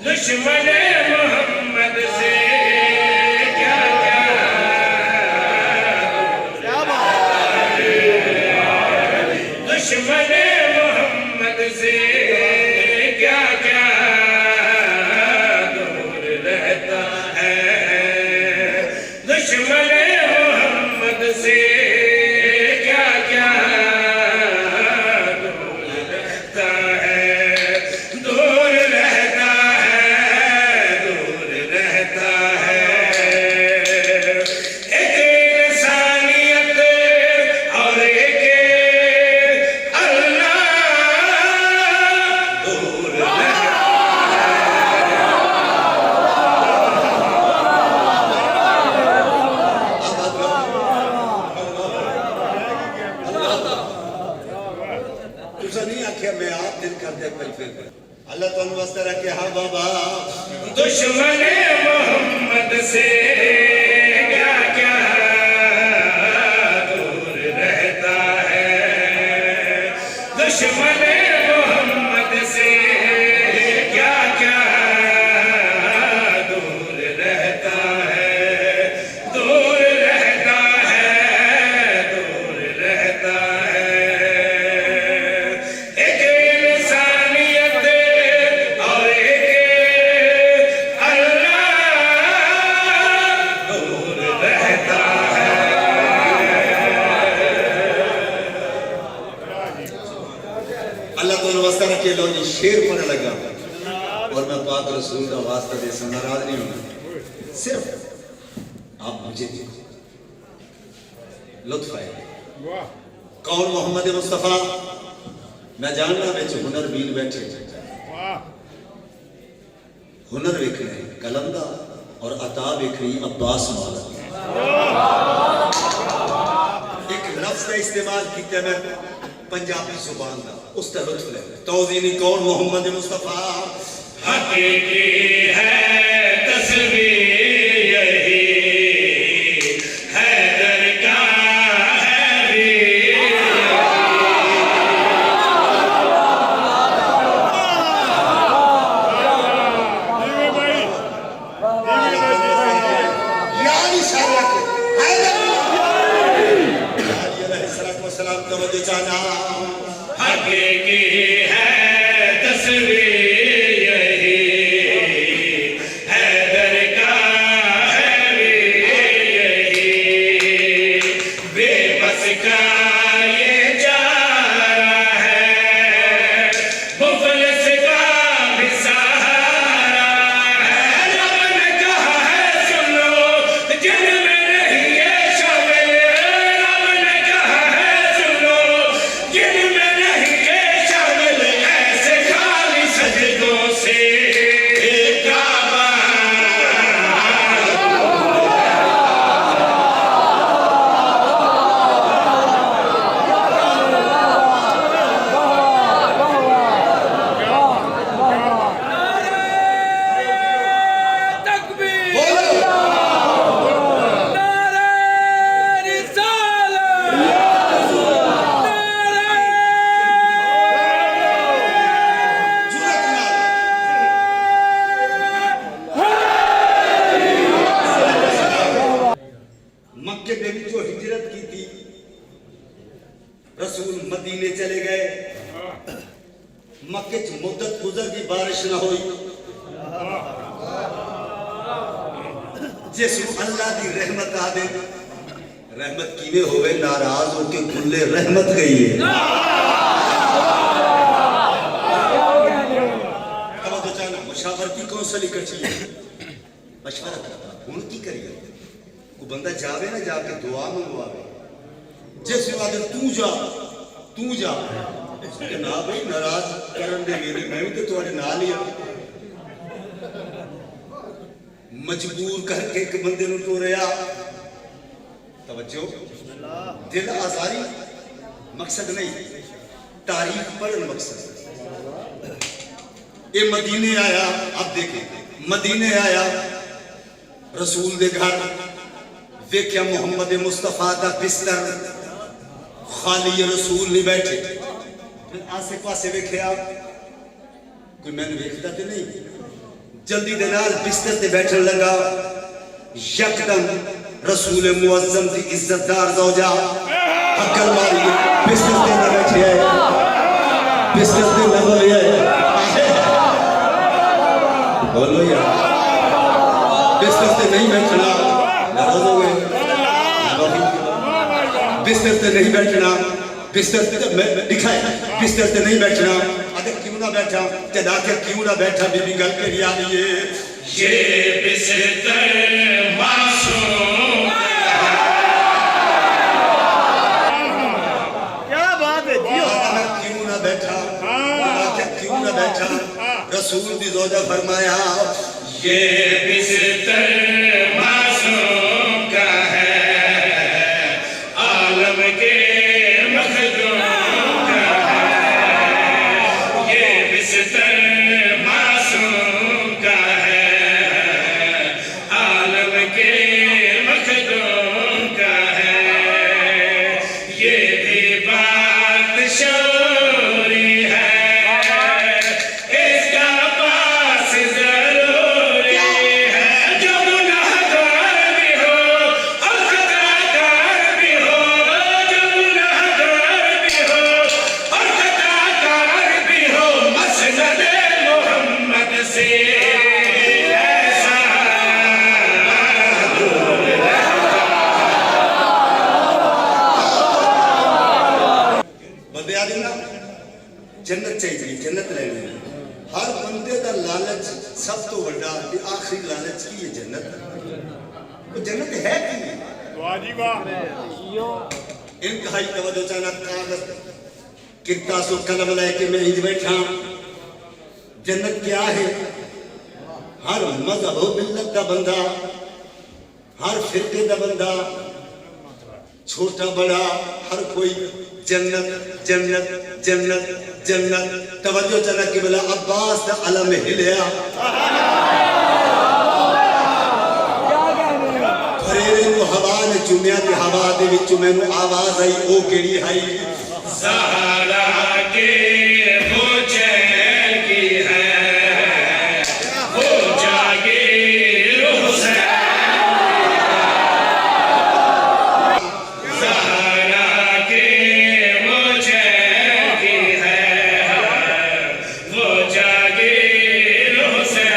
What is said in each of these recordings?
दुश्मन मोहम्मद से क्या क्या दुश्मन मोहम्मद से क्या क्या दूर रहता है दुश्मन मोहम्मद से क्या क्या अल्लाह तो वस्ता रखे हाँ बाबा दुश्मन मोहम्मद से क्या क्या दूर रहता है दुश्मन मोहम्मद से क्या क्या दूर रहता है दूर रहता है दूर रहता है के लो जी शेर पढ़ने लगा और मैं पाक रसूल का वास्ता दे से नाराज नहीं होना सिर्फ आप मुझे लुत्फ आएगा कौन मोहम्मद मुस्तफा मैं जानना बेच हुनर बीन बैठे हुनर वेखने कलंदा और अता वेखनी अब्बास मौला एक लफ्ज का इस्तेमाल किया मैं पंजाबी जुबान का उसका लुत्फ ले तौज़ीनी कौन मोहम्मद मुस्तफा हकीकी है तस्वीर यही हैदर का है वीर यानी शरक हैदर अलैहिस्सलाम तवज्जो जाना हकीकी है तस्वीर यही हैदर का है वीर यही बेबस का ये जारा है मुफलिस का भी सहारा है रब ने कहा है सुन लो जिन में नहीं ये शामिल रब ने कहा है सुन लो जिन में रसूल मदीने चले गए मक्के च मुद्दत गुजर की बारिश ना हुई जिस अल्लाह की रहमत आ दे रहमत किवे होवे नाराज होके खुले रहमत गई है अब तो जाना मशावरती कौंसल कर चाहिए मशवरा करता हुन की करिए को बंदा जावे ना जाके दुआ मंगवावे जिस वादे तू जा उसके ना भाई नाराज करन दे मेरी मैं भी तो तुम्हारे नाल ही मजबूर करके एक बंदे नु तोड़या तवज्जो दिल आजारी मकसद नहीं तारीख पढ़न मकसद ये मदीने आया अब देखें मदीने आया रसूल दे घर देखिया मोहम्मद मुस्तफा दा बिस्तर खाली रसूल नहीं बैठे आसे पासे वेख्या कोई मैंने वेखदा ते नहीं जल्दी दे नाल बिस्तर ते बैठन लगा, यकदम रसूल मुअज्जम दी इज्जतदार ज़ौजा हक्कल मारी बिस्तर ते न बैठे है, बिस्तर ते न बोले है, बोलो यार बिस्तर ते नहीं बैठना, नाराज हो गए, बिस्तर ते नहीं बैठना, बिस्तर ते दिखाए बिस्तर ते नहीं बैठना, अगर क्यों ना बैठा, चला के क्यों ना बैठा, बीबी गल के लिया ये बिस्तर मासूम क्या बात है जी। मैं क्यों ना बैठा, क्यों ना बैठा, रसूल दी ज़ौजा फरमाया ये बिस्तर मासूम का है, आलम के मखदूम का है, ये बिस्तर मासूम का है, आलम के मखदूम का है, ये भी बात शौरी है, इसका पास जरूरी है, जो गुनाहगार भी हो और खताकार भी हो, जो गुनाहगार भी हो और खताकार भी हो, मसनद मोहम्मद से ऐसा बंदे आ ना जन्नत चाहिए, जन्नत लेनी है। हर बंदे का लालच सब तो बड़ा ते आखिरी लालच की है जन्नत। वो जन्नत है कि नहीं? वाह जी वाह। इंतहाई तवज्जो चाहना, कागज किरता सो कलम लेके मैं इंज बैठा। जन्नत क्या है? हर मजहब मिल्लत का बंदा, हर फिरके का बंदा, छोटा बड़ा हर कोई जन्नत जन्नत जन्नत जन्नत। तवज्जो चला कि बोला अब्बास दा अलम हिलिया, फरेरे को हवा ने चुमिया ते हवा दे विच मैनू आवाज आई, ओ केड़ी आई? सहारा के वो चैन की है, वो जागे रूह से, सहारा के वो चैन की है, वो जागे रूह से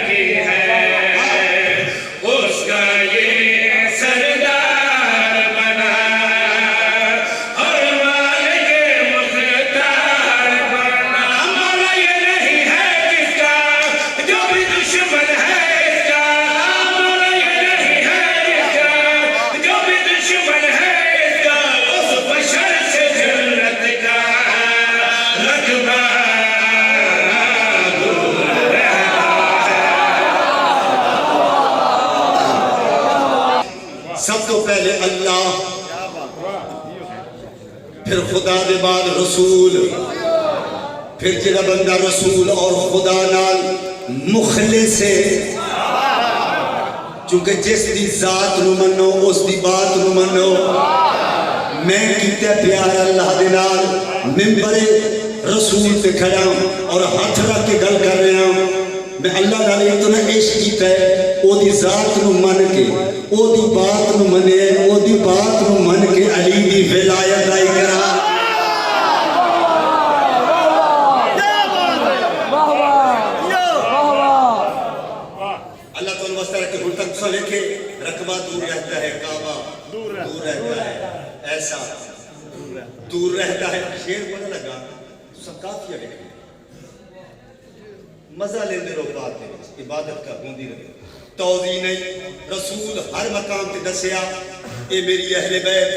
की है, उसका ये सरदार बना और मालिक मुख्तार बना। मौला ये नहीं है किसका जो भी दुश्मन है इसका, मौला ये नहीं है किसका जो भी दुश्मन है इसका, उस बशर से जन्नत का रकबा दूर रहता है। सब तो पहले अल्लाह, फिर खुदा दे बाद रसूल, फिर जिहड़ा बंदा रसूल और खुदा नाल मुखलिस है, क्योंकि जिस दी जात नू मनो उस दी बात नू मनो। मैं कीते प्यार अल्लाह दे नाल मिंबरे रसूल ते खड़ा और हाथ रख के गल कर रहा हूं। मैं अल्लाह नाल इतना इश्क कीता है, ओदी जात नू मन के, ओदी बात नू मने, ओदी बात नू मन के अली दी विलायत लाई करा। अल्लाह तो वस्ता रखे हुन तक सो लिखे रकबा दूर रहता है, काबा दूर रहता है, ऐसा दूर रहता है। शेर बोलने लगा सकाफिया लिखे, मजा लेंदे रहो बात दे विच, इबादत का होंदी रहे, तौज़ी नहीं। रसूल हर मकाम ते दसिया ए मेरी अहले बैत,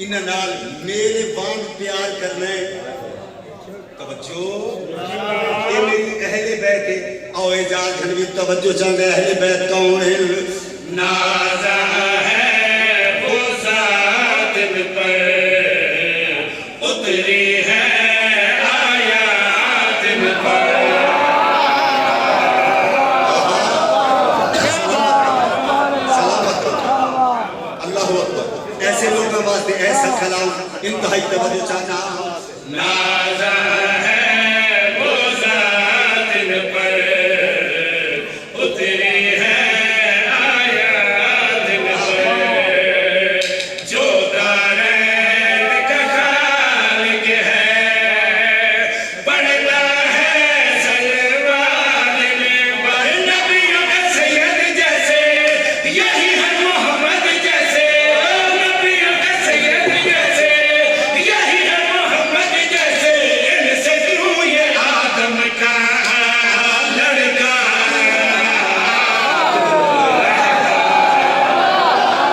इन्हां नाल मेरे वांग प्यार करना है। तवज्जो, ए मेरी अहले बैत है। आओ एजाज हनवी तवज्जो चाहते अहले बैत कौन है? नाज़ा है वो ज़ात पर उतरी है आयात पर। अल्लाह अकबर। ऐसे लोगों वास्ते ऐसा कलाम इंतहाई तवज्जो चाहना